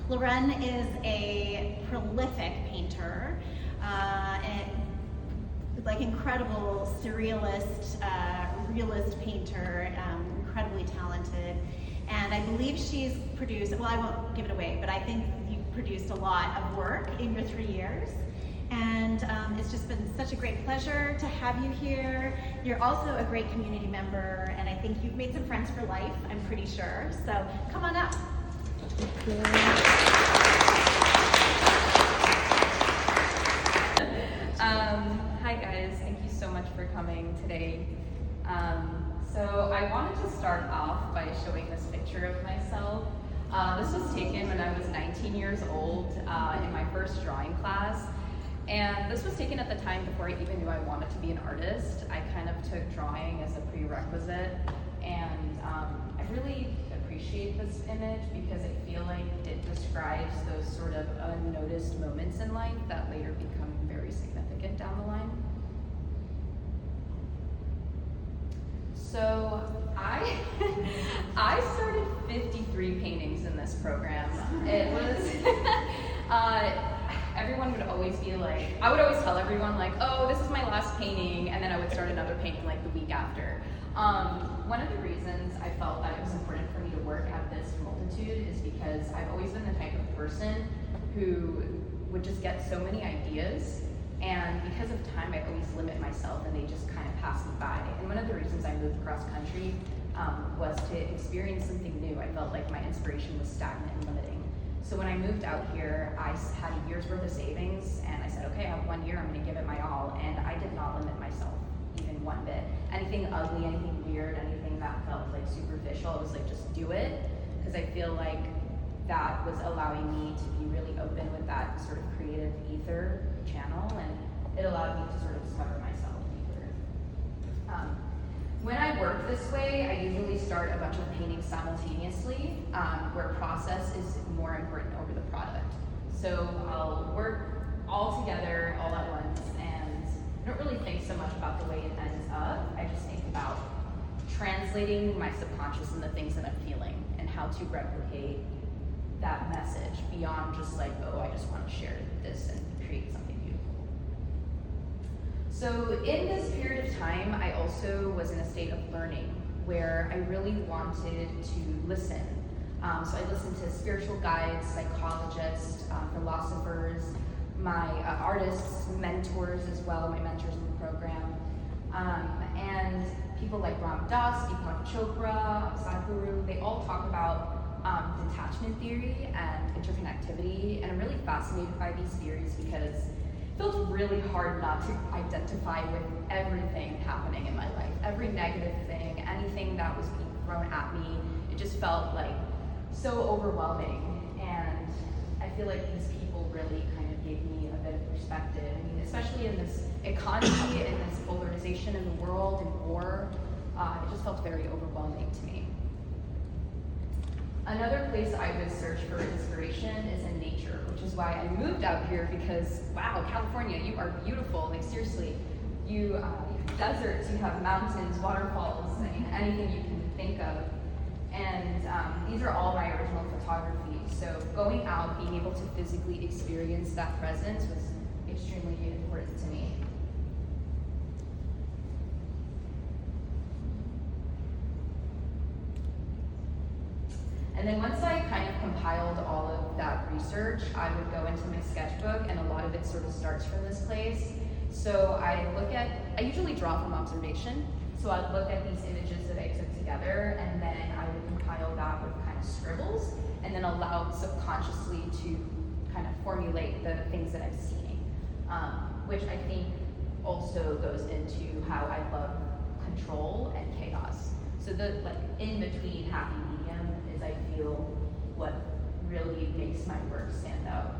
Loren is a prolific painter, and like incredible surrealist, realist painter, incredibly talented. And I believe she's produced, well, I won't give it away, but I think you've produced a lot of work in your 3 years. And it's just been such a great pleasure to have you here. You're also a great community member, and I think you've made some friends for life, I'm pretty sure. So come on up. Hi guys, thank you so much for coming today. So I wanted to start off by showing this picture of myself. This was taken when I was 19 years old in my first drawing class. And this was taken at the time before I even knew I wanted to be an artist. I kind of took drawing as a prerequisite, and I really appreciate this image because I feel like it describes those sort of unnoticed moments in life that later become very significant down the line. So I started 53 paintings in this program. It was, everyone would always be like, I would always tell everyone like, oh, this is my last painting, and then I would start another painting like the week after. One of the reasons I felt that it was important for me to work at this multitude is because I've always been the type of person who would just get so many ideas, and because of time, I always limit myself and they just kind of pass me by. And one of the reasons I moved cross country was to experience something new. I felt like my inspiration was stagnant and limiting. So when I moved out here, I had a year's worth of savings, and I said, okay, I have 1 year, I'm gonna give it my all, and I did not limit myself even one bit. Anything ugly, anything weird, anything that felt like superficial, I was like, just do it, because I feel like that was allowing me to be really open with that sort of creative ether channel, and it allowed me to sort of discover myself deeper. When I work this way, I usually start a bunch of paintings simultaneously, where process is more important over the product. So I'll work all together, all at once, and I don't really think so much about the way it ends up. I just think about translating my subconscious and the things that I'm feeling, and how to replicate that message beyond just like, oh, I just want to share this and create something beautiful. So in this period of time, I also was in a state of learning where I really wanted to listen. So I listened to spiritual guides, psychologists, philosophers, my artists, mentors as well, my mentors in the program, and people like Ram Dass, Deepak Chopra, Sadhguru. They all talk about detachment theory and interconnectivity, and I'm really fascinated by these theories because it felt really hard not to identify with everything happening in my life. Every negative thing, anything that was being thrown at me, it just felt like so overwhelming. And I feel like these people really kind of gave me a bit of perspective. I mean, especially in this economy, in this polarization in the world, and war, it just felt very overwhelming to me. Another place I would search for inspiration is in nature, which is why I moved out here, because wow, California, you are beautiful. Like seriously, you have deserts, you have mountains, waterfalls, I mean, anything you can think of. And these are all my original photography. So going out, being able to physically experience that presence was extremely important to me. And then once I kind of compiled all of that research, I would go into my sketchbook, and a lot of it sort of starts from this place. So I usually draw from observation. So I'd look at these images that I took together, and then I would compile that with kind of scribbles, and then allow subconsciously to kind of formulate the things that I'm seeing, which I think also goes into how I love control and chaos. So the in-between happy medium is, I feel, what really makes my work stand out.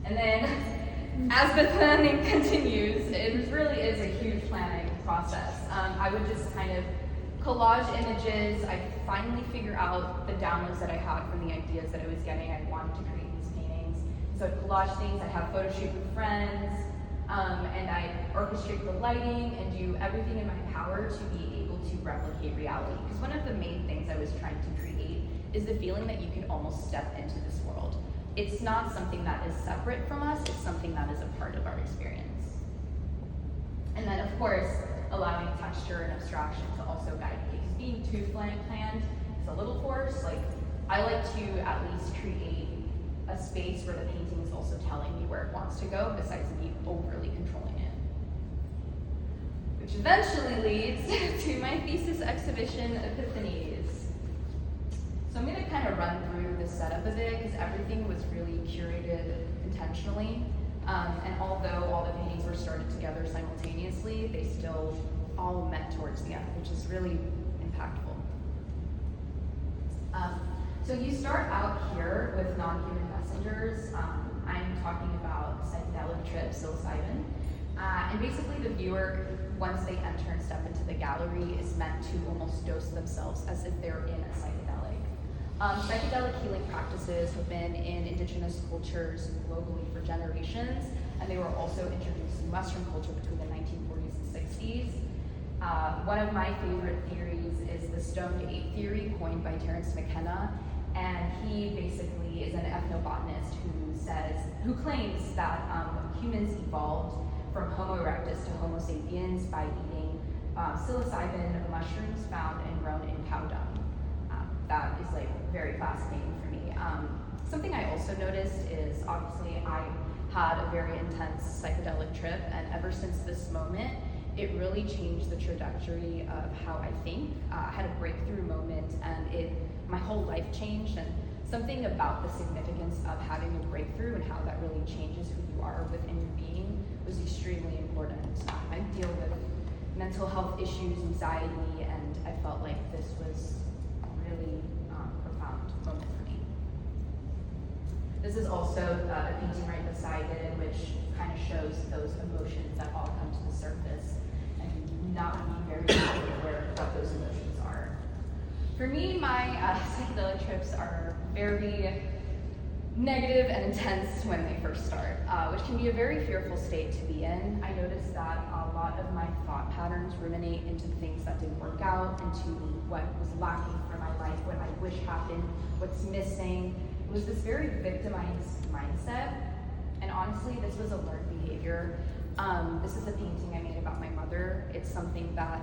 And then, as the planning continues, it really is a huge planning process. I would just kind of collage images. I finally figure out the downloads that I had from the ideas that I was getting. I wanted to create these paintings. So I'd collage things, I'd have photo shoot with friends, and I'd orchestrate the lighting and do everything in my power to be replicate reality. Because one of the main things I was trying to create is the feeling that you can almost step into this world. It's not something that is separate from us, it's something that is a part of our experience. And then, of course, allowing texture and abstraction to also guide me. Because being too planned is a little coarse. Like, I like to at least create a space where the painting is also telling me where it wants to go, besides me overly controlling it. Which eventually leads to my thesis exhibition, Epiphanies. So I'm gonna kind of run through the setup of it, because everything was really curated intentionally. And although all the paintings were started together simultaneously, they still all met towards the end, which is really impactful. So you start out here with non-human messengers. I'm talking about psychedelic trip, psilocybin. And basically the viewer, once they enter and step into the gallery, is meant to almost dose themselves as if they're in a psychedelic. Psychedelic healing practices have been in indigenous cultures globally for generations, and they were also introduced in Western culture between the 1940s and 60s. One of my favorite theories is the stoned ape theory, coined by Terence McKenna, and he basically is an ethnobotanist who claims that humans evolved from Homo erectus to Homo sapiens by eating psilocybin mushrooms found and grown in cow dung. That is like very fascinating for me. Something I also noticed is obviously I had a very intense psychedelic trip, and ever since this moment, it really changed the trajectory of how I think. I had a breakthrough moment, and my whole life changed, and something about the significance of having a breakthrough and how that really changes who you are within your being was extremely important. I deal with mental health issues, anxiety, and I felt like this was a really profound moment for me. This is also a painting right beside it, which kind of shows those emotions that all come to the surface and not being very aware of what those emotions are. For me, my psychedelic trips are very negative and intense when they first start, which can be a very fearful state to be in. I noticed that a lot of my thought patterns ruminate into things that didn't work out, into what was lacking for my life, what I wish happened, what's missing. It was this very victimized mindset, and honestly, this was a learned behavior. This is a painting I made about my mother. It's something that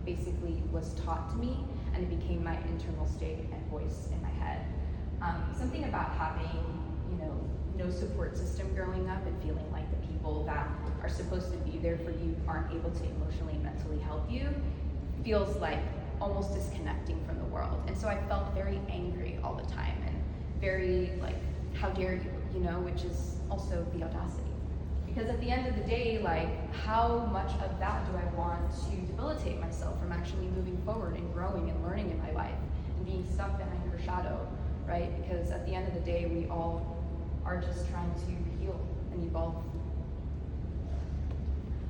basically was taught to me, and it became my internal state and voice in my head. Something about having, no support system growing up and feeling like the people that are supposed to be there for you aren't able to emotionally and mentally help you feels like almost disconnecting from the world. And so I felt very angry all the time and very like, how dare you, which is also the audacity. Because at the end of the day, like, how much of that do I want to debilitate myself from actually moving forward and growing and learning in my life and being stuck behind her shadow, right? Because at the end of the day, we all are just trying to heal and evolve.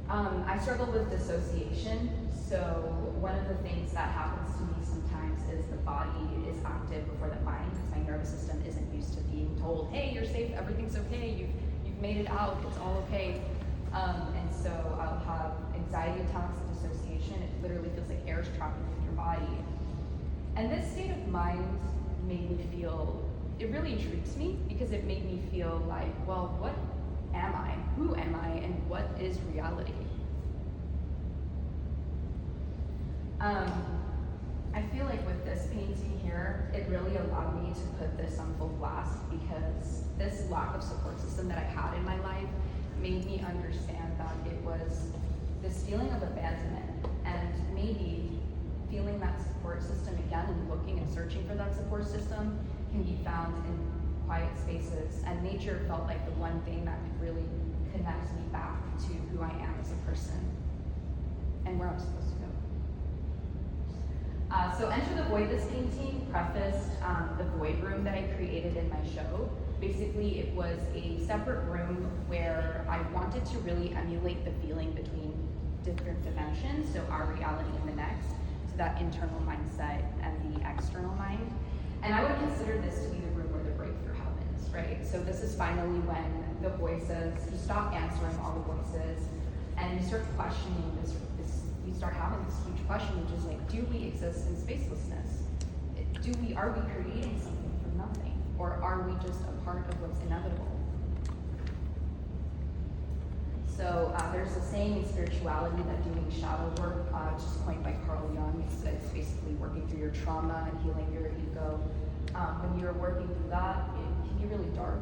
I struggle with dissociation, so one of the things that happens to me sometimes is the body is active before the mind, because my nervous system isn't used to being told, hey, you're safe, everything's okay, you've made it out, it's all okay. And so I'll have anxiety attacks and dissociation. It literally feels like air is trapping through your body. And this state of mind made me feel, it really intrigues me, because it made me feel like, well, what am I? Who am I? And what is reality? I feel like with this painting here, it really allowed me to put this on full blast, because this lack of support system that I had in my life made me understand that it was this feeling of abandonment, and maybe feeling that support system again and looking and searching for that support system can be found in quiet spaces, and nature felt like the one thing that could really connect me back to who I am as a person and where I'm supposed to go. So Enter the Void, this painting prefaced the void room that I created in my show. Basically, it was a separate room where I wanted to really emulate the feeling between different dimensions, so our reality and the next, so that internal mindset and the external mind. And I would consider this to be the room where the breakthrough happens, right? So this is finally when the voices, you stop answering all the voices, and you start questioning this we start having this huge question, which is like, do we exist in spacelessness? Are we creating something from nothing? Or are we just a part of what's inevitable? So there's a saying in spirituality that doing shadow work, which is coined by Carl Jung, it's basically working through your trauma and healing your ego. When you're working through that, it can be really dark.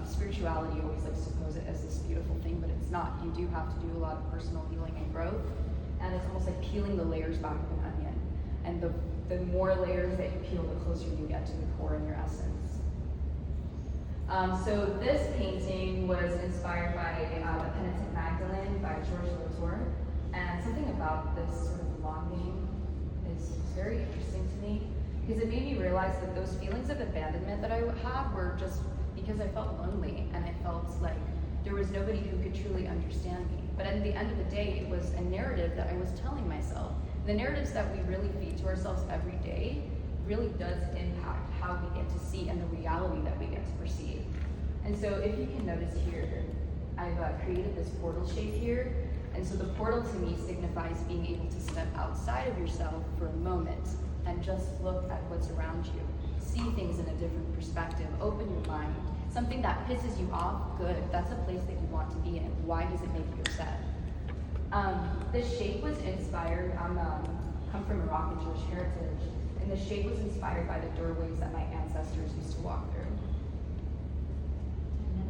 Spirituality always likes to pose it as this beautiful thing, but it's not. You do have to do a lot of personal healing and growth, and it's almost like peeling the layers back of an onion. And the more layers that you peel, the closer you get to the core in your essence. So this painting was inspired by The Penitent Magdalene by George Latour, and something about this sort of longing is very interesting to me, because it made me realize that those feelings of abandonment that I had were just because I felt lonely, and I felt like there was nobody who could truly understand me. But at the end of the day, it was a narrative that I was telling myself. The narratives that we really feed to ourselves every day really does impact how we get to see and the reality that we get to perceive. And so if you can notice here, I've created this portal shape here. And so the portal to me signifies being able to step outside of yourself for a moment and just look at what's around you. See things in a different perspective, open your mind. Something that pisses you off, good. That's a place that you want to be in. Why does it make you upset? This shape was inspired, come from Moroccan Jewish heritage, and the shape was inspired by the doorways that my ancestors used to walk through. 10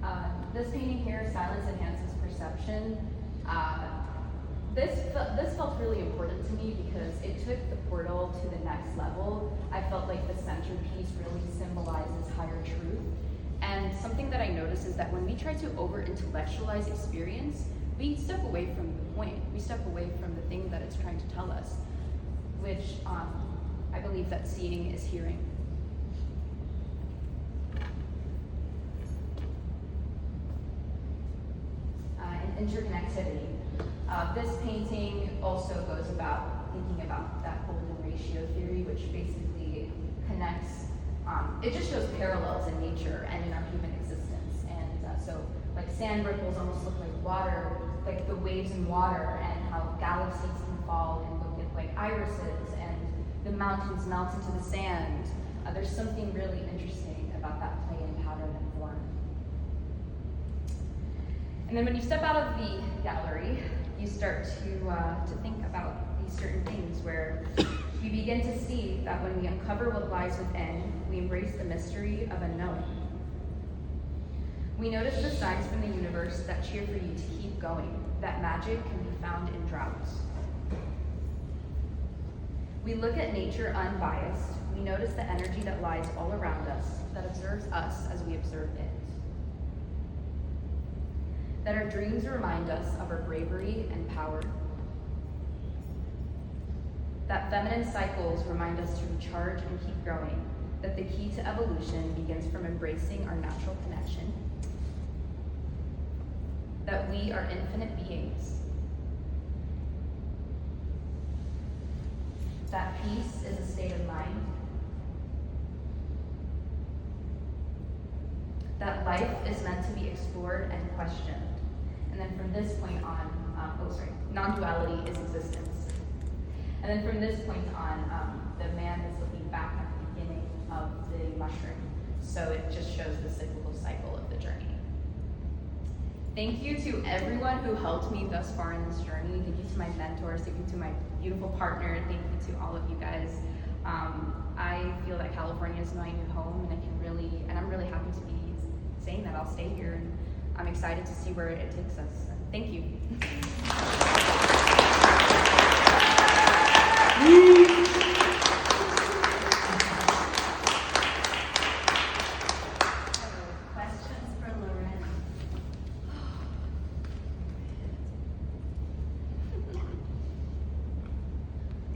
minutes. This painting here, Silence Enhances Perception. This felt really important to me because it took the portal to the next level. I felt like the centerpiece really symbolizes higher truth. And something that I noticed is that when we try to over-intellectualize experience, we step away from the point. We step away from the thing that it's trying to tell us, which I believe that seeing is hearing. And interconnectivity. This painting also goes about thinking about that golden ratio theory, which basically connects, it just shows parallels in nature and in our human existence. And so like sand ripples almost look like water, like the waves in water, and how galaxies can fall and look at like irises, and the mountains melt into the sand. There's something really interesting about that play in pattern and form. And then when you step out of the gallery, you start to think about these certain things where you begin to see that when we uncover what lies within, we embrace the mystery of unknowing. We notice the signs from the universe that cheer for you to keep going, that magic can be found in droughts. We look at nature unbiased. We notice the energy that lies all around us, that observes us as we observe it. That our dreams remind us of our bravery and power. That feminine cycles remind us to recharge and keep growing. That the key to evolution begins from embracing our natural connection. That we are infinite beings. That peace is a state of mind. That life is meant to be explored and questioned. And then from this point on, non-duality is existence. And then from this point on, the man is looking back at the beginning of the mushroom. So it just shows the cyclical cycle of the journey. Thank you to everyone who helped me thus far in this journey. Thank you to my mentors, thank you to my beautiful partner, thank you to all of you guys. I feel that California is my new home, and I'm really happy to be saying that I'll stay here, and I'm excited to see where it takes us. Thank you. Questions for Loren?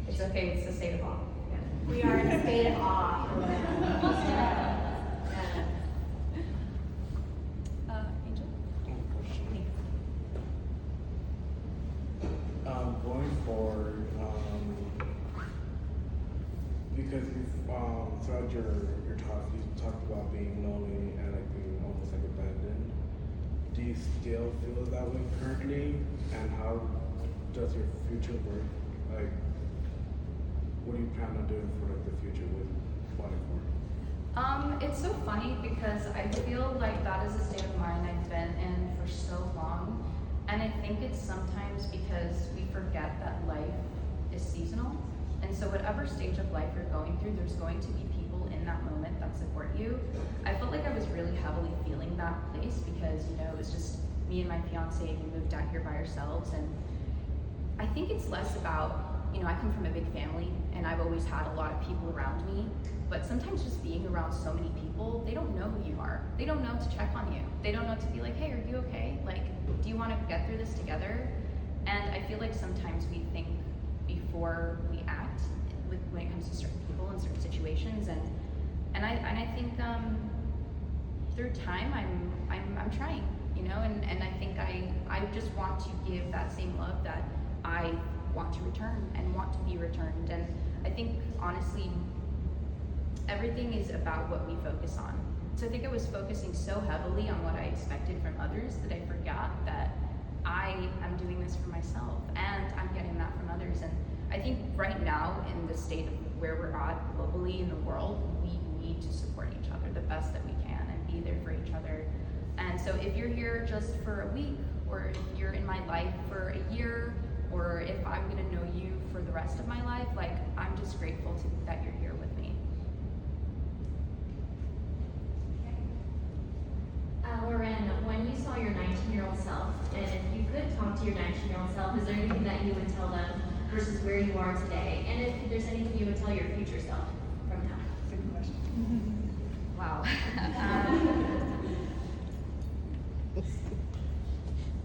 It's okay, it's a state of awe. We are in a state of awe. Angel? Going forward, because throughout your talk, you talked about being lonely and like being almost like abandoned. Do you still feel that way currently? And how just your future work? Like, what do you plan on doing for like the future with Fullerton? It's so funny because I feel like that is a state of mind I've been in for so long. And I think it's sometimes because we forget that life is seasonal. And so whatever stage of life you're going through, there's going to be people in that moment that support you. I felt like I was really heavily feeling that place because, you know, it was just me and my fiance, and we moved out here by ourselves. And I think it's less about, you know, I come from a big family and I've always had a lot of people around me, but sometimes just being around so many people, they don't know who you are. They don't know to check on you. They don't know to be like, hey, are you okay? Like, do you want to get through this together? And I feel like sometimes we think before we act when it comes to certain people and certain situations. And I think through time, I'm trying, you know, and I think I just want to give that same love that I want to return and want to be returned. And I think honestly, everything is about what we focus on. So I think I was focusing so heavily on what I expected from others that I forgot that I am doing this for myself and I'm getting that from others. And I think right now in the state of where we're at globally in the world, we need to support each other the best that we can and be there for each other. And so if you're here just for a week, or if you're in my life for a year, or if I'm gonna know you for the rest of my life, like, I'm just grateful that you're here with me. Loren, when you saw your 19-year-old self, and if you could talk to your 19-year-old self, is there anything that you would tell them versus where you are today? And if there's anything you would tell your future self from now? Good question. Wow.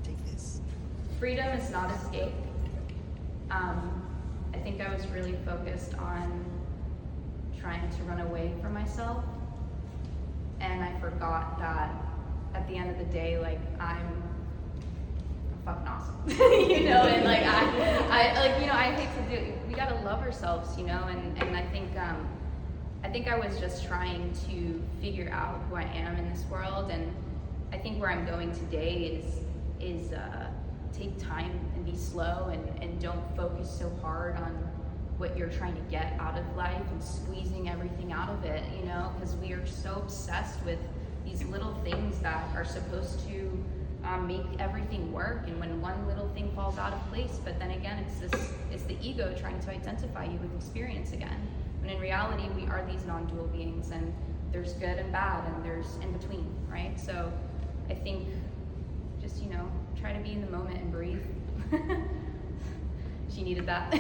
Take this. Freedom is not escape. I think I was really focused on trying to run away from myself, and I forgot that at the end of the day, like, I'm fucking awesome, you know, and like I like, you know, I hate to do. We gotta love ourselves, you know, and I think I was just trying to figure out who I am in this world, and I think where I'm going today is take time and be slow and don't focus so hard on what you're trying to get out of life and squeezing everything out of it, you know, because we are so obsessed with these little things that are supposed to make everything work, and when one little thing falls out of place, but then again, it's the ego trying to identify you with experience again. When in reality, we are these non-dual beings, and there's good and bad, and there's in between, right? So I think just, you know, try to be in the moment and breathe. She needed that.